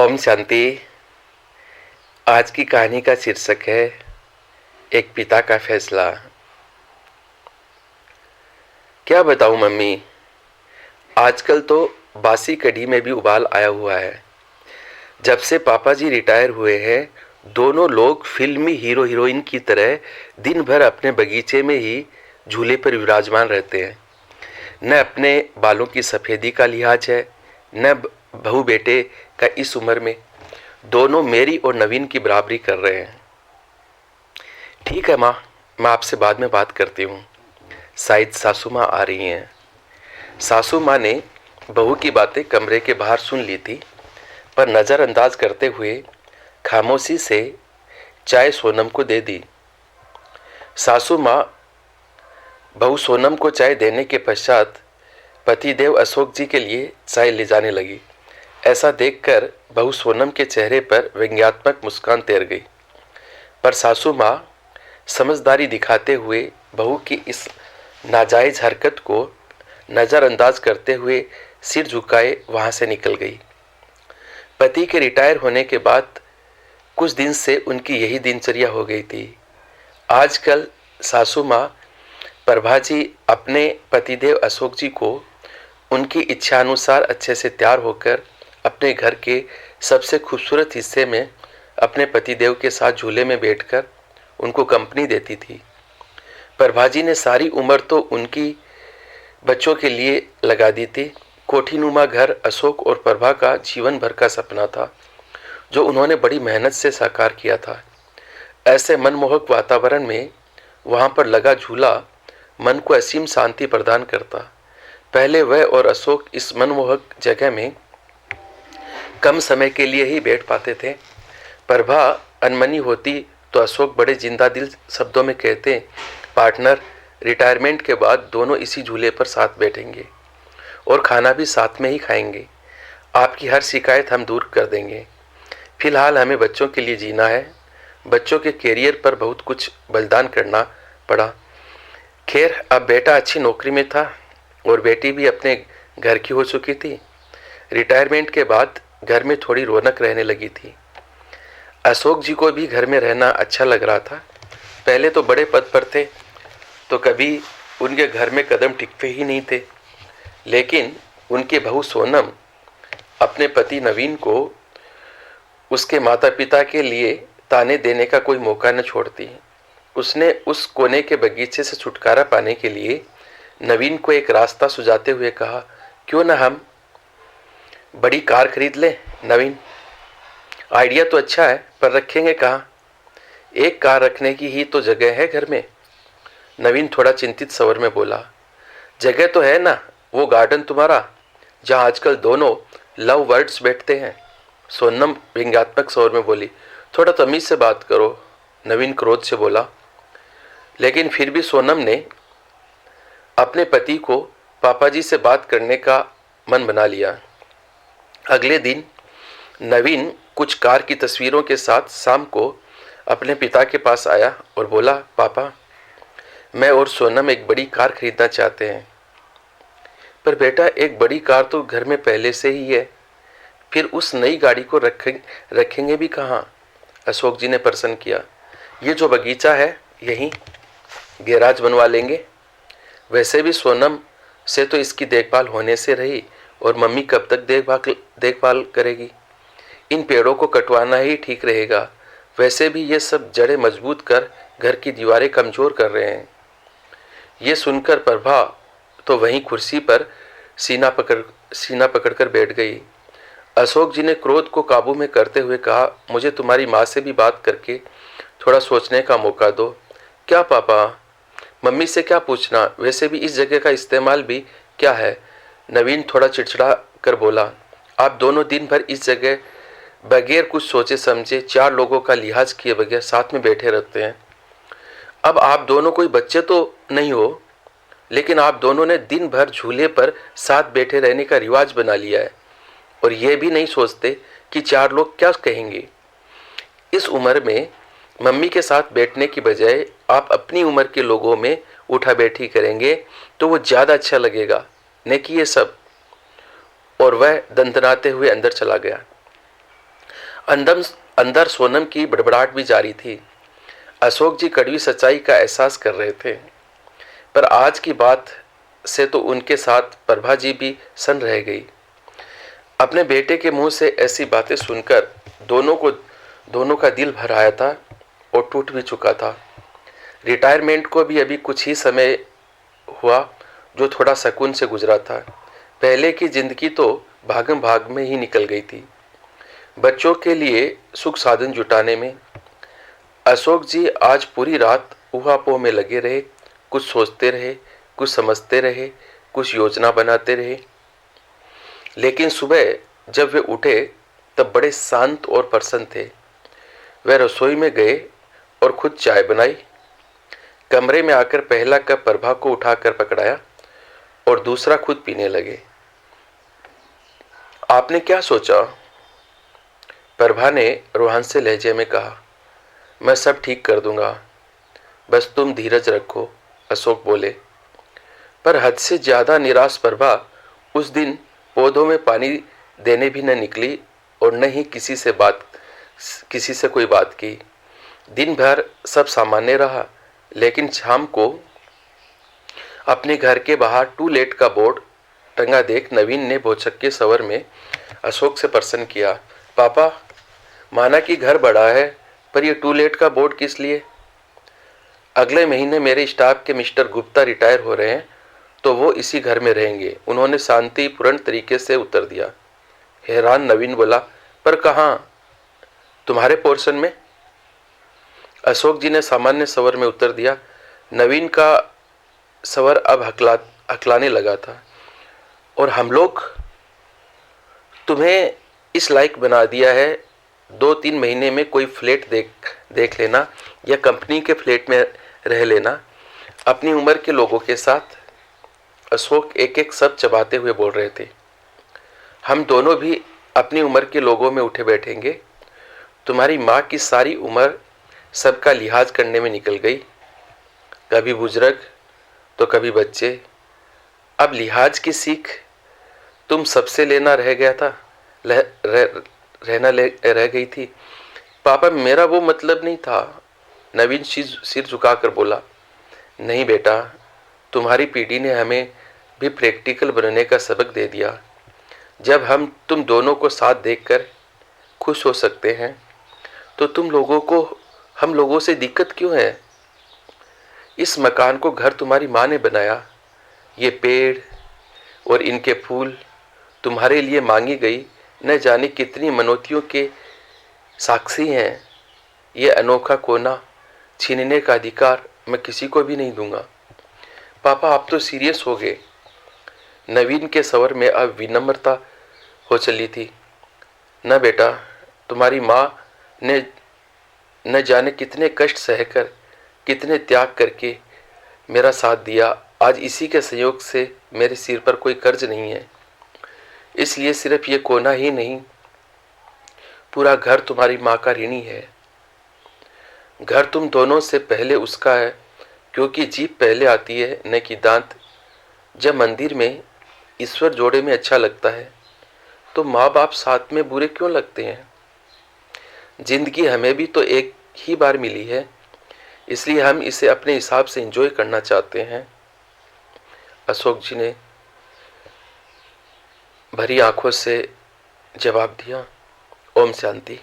ओम शांति। आज की कहानी का शीर्षक है एक पिता का फैसला। क्या बताऊं मम्मी, आजकल तो बासी कढ़ी में भी उबाल आया हुआ है। जब से पापा जी रिटायर हुए हैं, दोनों लोग फिल्मी हीरो हीरोइन की तरह दिन भर अपने बगीचे में ही झूले पर विराजमान रहते हैं। न अपने बालों की सफेदी का लिहाज है, न बहू बेटे का। इस उम्र में दोनों मेरी और नवीन की बराबरी कर रहे हैं। ठीक है माँ, मैं आपसे बाद में बात करती हूँ। शायद सासू माँ आ रही हैं। सासू माँ ने बहू की बातें कमरे के बाहर सुन ली थी, पर नज़रअंदाज करते हुए खामोशी से चाय सोनम को दे दी। सासू माँ बहू सोनम को चाय देने के पश्चात पतिदेव अशोक जी के लिए चाय ले जाने लगी। ऐसा देखकर बहू सोनम के चेहरे पर व्यंग्यात्मक मुस्कान तैर गई, पर सासू माँ समझदारी दिखाते हुए बहू की इस नाजायज हरकत को नज़रअंदाज करते हुए सिर झुकाए वहां से निकल गई। पति के रिटायर होने के बाद कुछ दिन से उनकी यही दिनचर्या हो गई थी। आजकल सासू माँ प्रभाजी अपने पतिदेव अशोक जी को उनकी इच्छानुसार अच्छे से तैयार होकर अपने घर के सबसे खूबसूरत हिस्से में अपने पतिदेव के साथ झूले में बैठकर उनको कंपनी देती थी। प्रभाजी ने सारी उम्र तो उनकी बच्चों के लिए लगा दी थी। कोठीनुमा घर अशोक और प्रभा का जीवन भर का सपना था, जो उन्होंने बड़ी मेहनत से साकार किया था। ऐसे मनमोहक वातावरण में वहां पर लगा झूला मन को असीम शांति प्रदान करता। पहले वह और अशोक इस मनमोहक जगह में कम समय के लिए ही बैठ पाते थे। प्रभा अनमनी होती तो अशोक बड़े जिंदा दिल शब्दों में कहते, पार्टनर, रिटायरमेंट के बाद दोनों इसी झूले पर साथ बैठेंगे और खाना भी साथ में ही खाएंगे। आपकी हर शिकायत हम दूर कर देंगे। फिलहाल हमें बच्चों के लिए जीना है। बच्चों के कैरियर पर बहुत कुछ बलिदान करना पड़ा। खैर, अब बेटा अच्छी नौकरी में था और बेटी भी अपने घर की हो चुकी थी। रिटायरमेंट के बाद घर में थोड़ी रौनक रहने लगी थी। अशोक जी को भी घर में रहना अच्छा लग रहा था। पहले तो बड़े पद पर थे तो कभी उनके घर में कदम टिकते ही नहीं थे, लेकिन उनके बहू सोनम अपने पति नवीन को उसके माता पिता के लिए ताने देने का कोई मौका न छोड़ती। उसने उस कोने के बगीचे से छुटकारा पाने के लिए नवीन को एक रास्ता सुझाते हुए कहा, क्यों ना हम बड़ी कार खरीद ले। नवीन, आइडिया तो अच्छा है, पर रखेंगे कहाँ? एक कार रखने की ही तो जगह है घर में। नवीन थोड़ा चिंतित स्वर में बोला, जगह तो है ना, वो गार्डन तुम्हारा जहाँ आजकल दोनों लव बर्ड्स बैठते हैं। सोनम व्यंग्यात्मक स्वर में बोली। थोड़ा तमीज से बात करो, नवीन क्रोध से बोला। लेकिन फिर भी सोनम ने अपने पति को पापा जी से बात करने का मन बना लिया। अगले दिन नवीन कुछ कार की तस्वीरों के साथ शाम को अपने पिता के पास आया और बोला, पापा, मैं और सोनम एक बड़ी कार खरीदना चाहते हैं। पर बेटा, एक बड़ी कार तो घर में पहले से ही है, फिर उस नई गाड़ी को रखेंगे भी कहाँ? अशोक जी ने प्रश्न किया। ये जो बगीचा है यहीं गैराज बनवा लेंगे। वैसे भी सोनम से तो इसकी देखभाल होने से रही, और मम्मी कब तक देखभाल करेगी? इन पेड़ों को कटवाना ही ठीक रहेगा। वैसे भी ये सब जड़ें मजबूत कर घर की दीवारें कमजोर कर रहे हैं। ये सुनकर प्रभा तो वहीं कुर्सी पर सीना पकड़कर बैठ गई। अशोक जी ने क्रोध को काबू में करते हुए कहा, मुझे तुम्हारी माँ से भी बात करके थोड़ा सोचने का मौका दो। क्या पापा, मम्मी से क्या पूछना? वैसे भी इस जगह का इस्तेमाल भी क्या है? नवीन थोड़ा चिड़चिड़ा कर बोला, आप दोनों दिन भर इस जगह बगैर कुछ सोचे समझे, चार लोगों का लिहाज किए बगैर साथ में बैठे रहते हैं। अब आप दोनों कोई बच्चे तो नहीं हो, लेकिन आप दोनों ने दिन भर झूले पर साथ बैठे रहने का रिवाज बना लिया है, और ये भी नहीं सोचते कि चार लोग क्या कहेंगे। इस उम्र में मम्मी के साथ बैठने की बजाय आप अपनी उम्र के लोगों में उठा बैठी करेंगे तो वो ज़्यादा अच्छा लगेगा, न कि ये सब। और वह दंदनाते हुए अंदर चला गया। अंदर अंदर सोनम की बड़बड़ाहट भी जारी थी। अशोक जी कड़वी सच्चाई का एहसास कर रहे थे, पर आज की बात से तो उनके साथ प्रभा जी भी सन रह गई। अपने बेटे के मुंह से ऐसी बातें सुनकर दोनों का दिल भर आया था और टूट भी चुका था। रिटायरमेंट को भी अभी कुछ ही समय हुआ जो थोड़ा सुकून से गुजरा था। पहले की जिंदगी तो भागम भाग में ही निकल गई थी, बच्चों के लिए सुख साधन जुटाने में। अशोक जी आज पूरी रात ऊहापोह में लगे रहे, कुछ सोचते रहे, कुछ समझते रहे, कुछ योजना बनाते रहे। लेकिन सुबह जब वे उठे तब बड़े शांत और प्रसन्न थे। वे रसोई में गए और खुद चाय बनाई। कमरे में आकर पहला कप प्रभा को उठाकर पकड़ाया और दूसरा खुद पीने लगे। आपने क्या सोचा? प्रभा ने रूहान से लहजे में कहा। मैं सब ठीक कर दूंगा, बस तुम धीरज रखो, अशोक बोले। पर हद से ज्यादा निराश प्रभा उस दिन पौधों में पानी देने भी न निकली और न ही किसी से कोई बात की। दिन भर सब सामान्य रहा, लेकिन शाम को अपने घर के बाहर टू लेट का बोर्ड टंगा देख नवीन ने भौचक के स्वर में अशोक से प्रश्न किया। पापा, माना कि घर बड़ा है, पर यह टू लेट का बोर्ड किस लिए? अगले महीने मेरे स्टाफ के मिस्टर गुप्ता रिटायर हो रहे हैं, तो वो इसी घर में रहेंगे, उन्होंने शांतिपूर्ण तरीके से उत्तर दिया। हैरान नवीन बोला, पर कहाँ? तुम्हारे पोर्शन में? अशोक जी ने सामान्य स्वर में उत्तर दिया। नवीन का स्वर अब हकलाने लगा था। और हम लोग तुम्हें इस लायक बना दिया है, 2-3 महीने में कोई फ्लैट देख लेना या कंपनी के फ्लैट में रह लेना अपनी उम्र के लोगों के साथ। अशोक एक एक शब्द चबाते हुए बोल रहे थे। हम दोनों भी अपनी उम्र के लोगों में उठे बैठेंगे। तुम्हारी माँ की सारी उम्र सबका लिहाज करने में निकल गई, कभी बुजुर्ग तो कभी बच्चे। अब लिहाज की सीख तुम सबसे लेना रह गया था, रह गई थी। पापा, मेरा वो मतलब नहीं था, नवीन सिर झुकाकर बोला। नहीं बेटा, तुम्हारी पीढ़ी ने हमें भी प्रैक्टिकल बनने का सबक दे दिया। जब हम तुम दोनों को साथ देखकर खुश हो सकते हैं, तो तुम लोगों को हम लोगों से दिक्कत क्यों है? इस मकान को घर तुम्हारी माँ ने बनाया। ये पेड़ और इनके फूल तुम्हारे लिए मांगी गई न जाने कितनी मनोतियों के साक्षी हैं। ये अनोखा कोना छीनने का अधिकार मैं किसी को भी नहीं दूंगा। पापा, आप तो सीरियस हो गए। नवीन के स्वर में अब विनम्रता हो चली थी। न बेटा, तुम्हारी माँ ने न जाने कितने कष्ट सहकर, कितने त्याग करके मेरा साथ दिया। आज इसी के सहयोग से मेरे सिर पर कोई कर्ज नहीं है। इसलिए सिर्फ ये कोना ही नहीं, पूरा घर तुम्हारी माँ का ऋणी है। घर तुम दोनों से पहले उसका है, क्योंकि जीभ पहले आती है न कि दांत। जब मंदिर में ईश्वर जोड़े में अच्छा लगता है, तो माँ बाप साथ में बुरे क्यों लगते हैं? जिंदगी हमें भी तो एक ही बार मिली है, इसलिए हम इसे अपने हिसाब से एंजॉय करना चाहते हैं। अशोक जी ने भरी आंखों से जवाब दिया। ओम शांति।